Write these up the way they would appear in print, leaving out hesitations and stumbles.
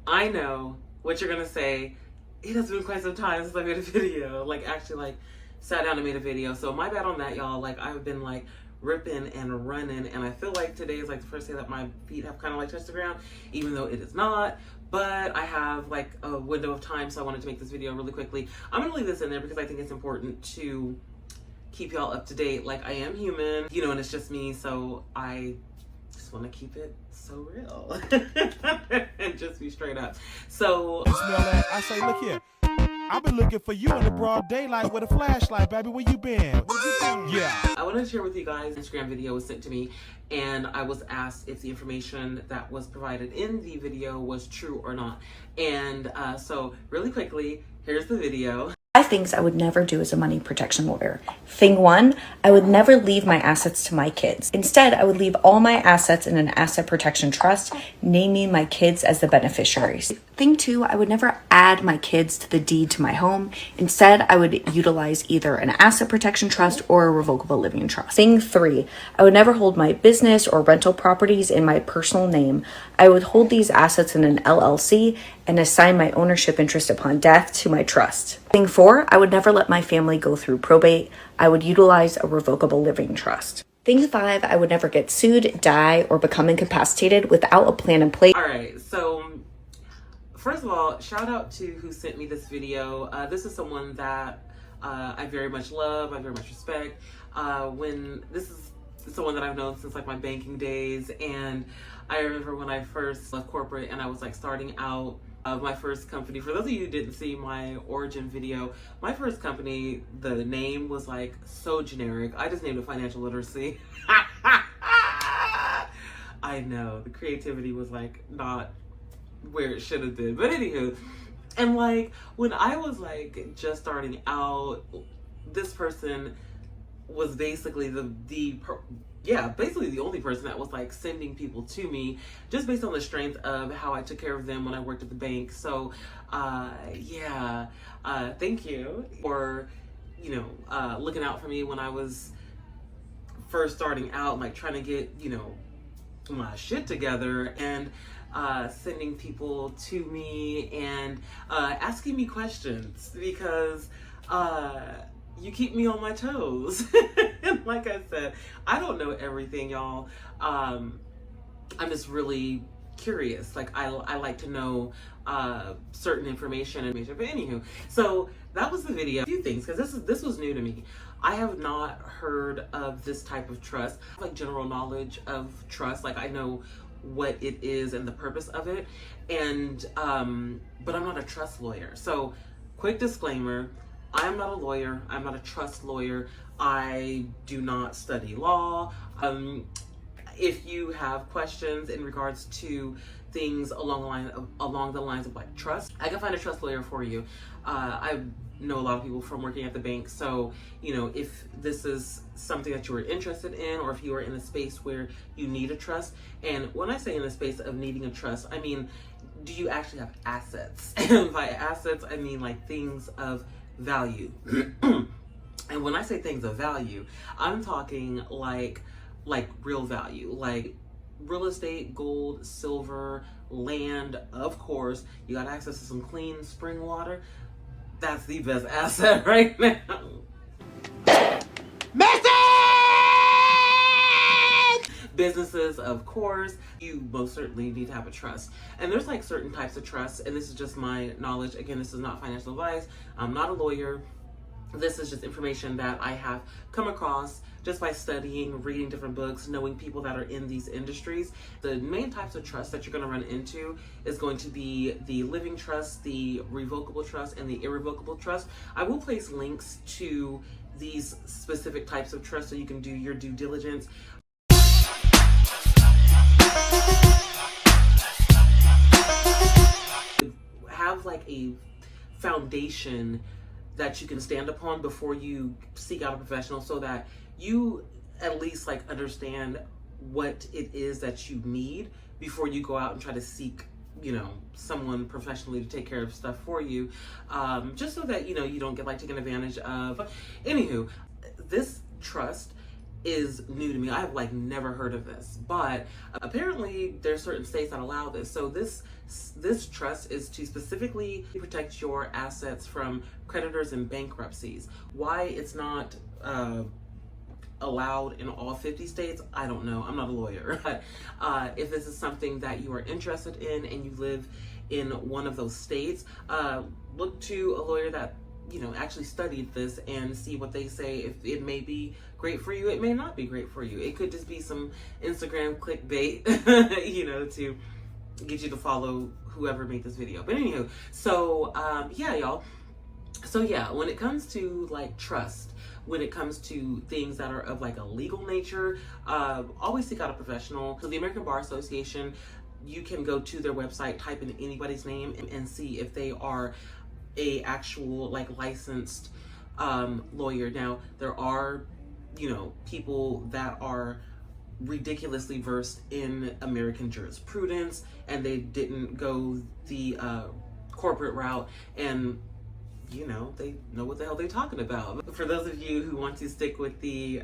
I know what you're gonna say. It has been quite some time since I made a video. Like actually like sat down and made a video. So my bad on that, y'all. Like I've been like ripping and running, and I feel like today is like the first day that my feet have kind of like touched the ground, even though it is not. But I have like a window of time, so I wanted to make this video really quickly. I'm gonna leave this in there because I think it's important to keep y'all up to date. Like I am human, you know, and it's just me, so I just want to keep it so real and just be straight up. So You smell that? I say, look here. I've been looking for you in the broad daylight with a flashlight, baby. Where you been? Yeah. I wanted to share with you guys, Instagram video was sent to me, and I was asked if the information that was provided in the video was true or not. And so really quickly, here's the video. 5 things I would never do as a money protection lawyer. Thing 1, I would never leave my assets to my kids. Instead, I would leave all my assets in an asset protection trust, naming my kids as the beneficiaries. Thing 2, I would never add my kids to the deed to my home. Instead, I would utilize either an asset protection trust or a revocable living trust. Thing 3, I would never hold my business or rental properties in my personal name. I would hold these assets in an LLC and assign my ownership interest upon death to my trust. Thing 4, I would never let my family go through probate. I would utilize a revocable living trust. Thing 5, I would never get sued, die, or become incapacitated without a plan in place. All right, so first of all, shout out to who sent me this video. This is someone that I very much love, I very much respect. This is someone that I've known since like my banking days, and I remember when I first left corporate and I was like starting out my first company. For those of you who didn't see my origin video, my first company, the name was like so generic. I just named it Financial Literacy. I know, the creativity was like not where it should have been. But anywho, and like when I was like just starting out, this person was basically basically the only person that was like sending people to me just based on the strength of how I took care of them when I worked at the bank. So thank you for, you know, looking out for me when I was first starting out, like trying to get, you know, my shit together, and sending people to me and asking me questions because you keep me on my toes. And like I said, I don't know everything, y'all. I'm just really curious. Like I like to know certain information. But anywho, so that was the video. A few things, because this was new to me. I have not heard of this type of trust. I have like general knowledge of trust. Like I know what it is and the purpose of it, and but I'm not a trust lawyer. So quick disclaimer, I'm not a lawyer. I'm not a trust lawyer. I do not study law. If you have questions in regards to things along the lines of like trust, I can find a trust lawyer for you. I know a lot of people from working at the bank, so you know, if this is something that you are interested in, or if you are in a space where you need a trust. And when I say in a space of needing a trust, I mean, do you actually have assets? And by assets, I mean like things of value. And when I say things of value, I'm talking like real value, like real estate, gold, silver, land. Of course, you got access to some clean spring water. That's the best asset right now. Businesses, of course, you most certainly need to have a trust. And there's like certain types of trusts, and this is just my knowledge. Again, this is not financial advice. I'm not a lawyer. This is just information that I have come across just by studying, reading different books, knowing people that are in these industries. The main types of trusts that you're going to run into is going to be the living trust, the revocable trust, and the irrevocable trust. I will place links to these specific types of trusts so you can do your due diligence. Have like a foundation that you can stand upon before you seek out a professional, so that you at least like understand what it is that you need before you go out and try to seek, you know, someone professionally to take care of stuff for you, just so that, you know, you don't get like taken advantage of. Anywho, this trust is new to me. I've like never heard of this, but apparently there's certain states that allow this. So this trust is to specifically protect your assets from creditors and bankruptcies. Why it's not allowed in all 50 states, I don't know. I'm not a lawyer. But if this is something that you are interested in and you live in one of those states, look to a lawyer that actually studied this and see what they say. If it may be great for you, it may not be great for you. It could just be some Instagram clickbait, to get you to follow whoever made this video. But anywho, so yeah, y'all. So yeah, when it comes to like trust, when it comes to things that are of like a legal nature, always seek out a professional. So the American Bar Association, you can go to their website, type in anybody's name and see if they are a actual like licensed lawyer. Now there are people that are ridiculously versed in American jurisprudence and they didn't go the corporate route, and they know what the hell they're talking about. For those of you who want to stick with the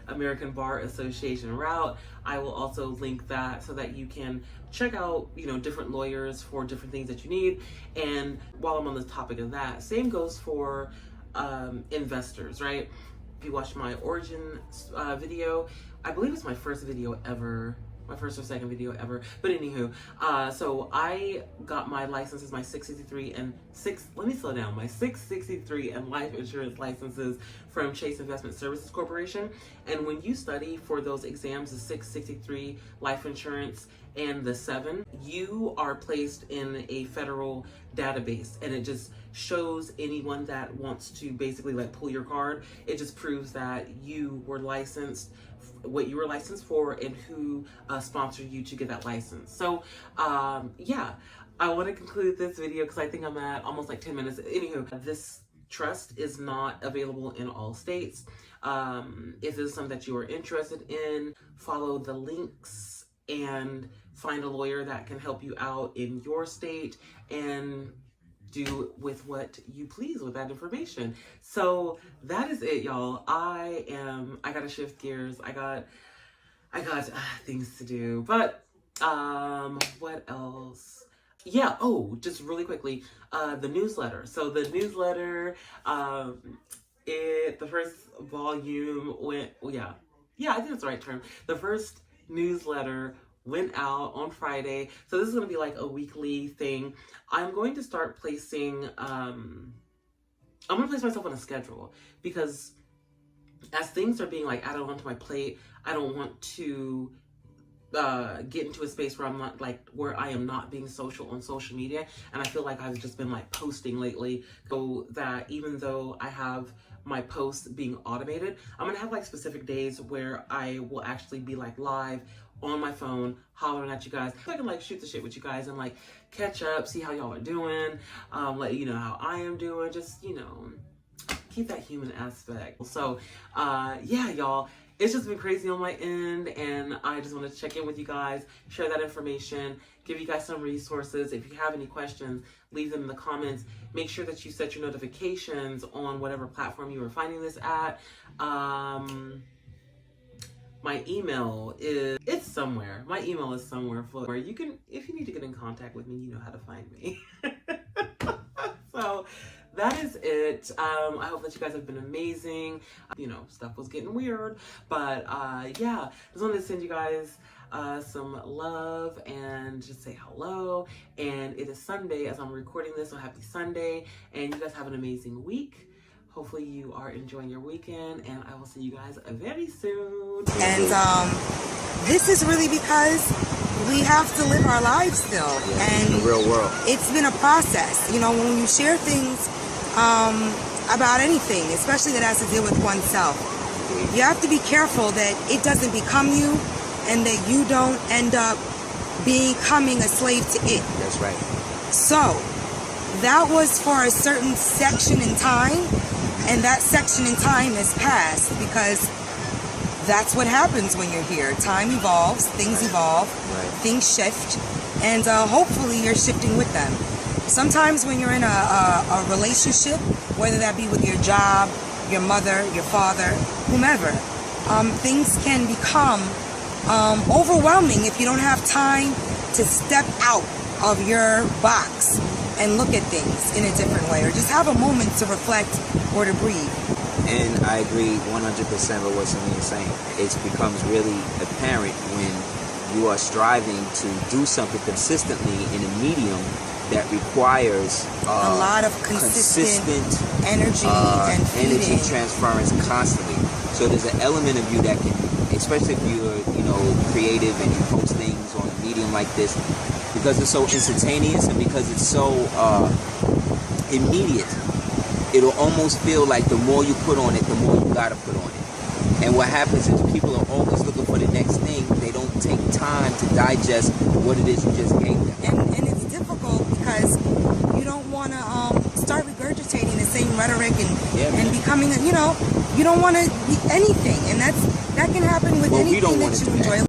American Bar Association route, I will also link that so that you can check out, different lawyers for different things that you need. And while I'm on the topic of that, same goes for investors, right? If you watched my origin video, I believe it's my first video ever, my first or second video ever. But anywho, so I got my licenses, my 663 and my 663 and life insurance licenses from Chase Investment Services Corporation. And when you study for those exams, the 663 life insurance and the 7, you are placed in a federal database, and it just shows anyone that wants to basically like pull your card. It just proves that you were licensed, what you were licensed for, and who sponsored you to get that license. So yeah, I want to conclude this video because I think I'm at almost like 10 minutes. Anywho, this trust is not available in all states. If this is something that you are interested in, follow the links and find a lawyer that can help you out in your state and do with what you please with that information. So that is it, y'all. I gotta shift gears. I got things to do, but what else? Yeah, just really quickly, the newsletter. So the newsletter, the first volume went, I think that's the right term. The first newsletter went out on Friday. So this is going to be like a weekly thing. I'm going to start placing, I'm going to place myself on a schedule, because as things are being like added onto my plate, I don't want to get into a space where I'm not like, where I am not being social on social media. And I feel like I've just been like posting lately, so that even though I have my posts being automated, I'm gonna have like specific days where I will actually be like live on my phone hollering at you guys, so I can like shoot the shit with you guys and like catch up, see how y'all are doing, let you know how I am doing, just keep that human aspect. So yeah, y'all, it's just been crazy on my end, and I just want to check in with you guys, share that information, give you guys some resources. If you have any questions, leave them in the comments. Make sure that you set your notifications on whatever platform you are finding this at. My email it's somewhere. My email is somewhere where you can, if you need to get in contact with me, you know how to find me. So that is it. I hope that you guys have been amazing. Stuff was getting weird, but yeah, just wanted to send you guys some love and just say hello. And it is Sunday as I'm recording this, so happy Sunday, and you guys have an amazing week. Hopefully you are enjoying your weekend, and I will see you guys very soon. And this is really because we have to live our lives still, and in the real world. It's been a process. When you share things about anything, especially that has to deal with oneself, you have to be careful that it doesn't become you, and that you don't end up becoming a slave to it. That's right. So that was for a certain section in time, and that section in time has passed, because that's what happens when you're here. Time evolves, things evolve, things shift, and hopefully you're shifting with them. Sometimes when you're in a relationship, whether that be with your job, your mother, your father, whomever, things can become overwhelming if you don't have time to step out of your box and look at things in a different way, or just have a moment to reflect or to breathe. And I agree 100% with what Samin is saying. It becomes really apparent when you are striving to do something consistently in a medium that requires a lot of consistent energy and energy transference constantly. So there's an element of you that can, especially if you're, creative and you post things on a medium like this, because it's so instantaneous and because it's so immediate, it'll almost feel like the more you put on it, the more you gotta put on it. And what happens is people are always looking for the next thing. They don't take time to digest what it is you just gave them. And it's difficult because you don't want to start regurgitating the same rhetoric and becoming, you don't want to be anything. And that can happen with anything that you enjoy.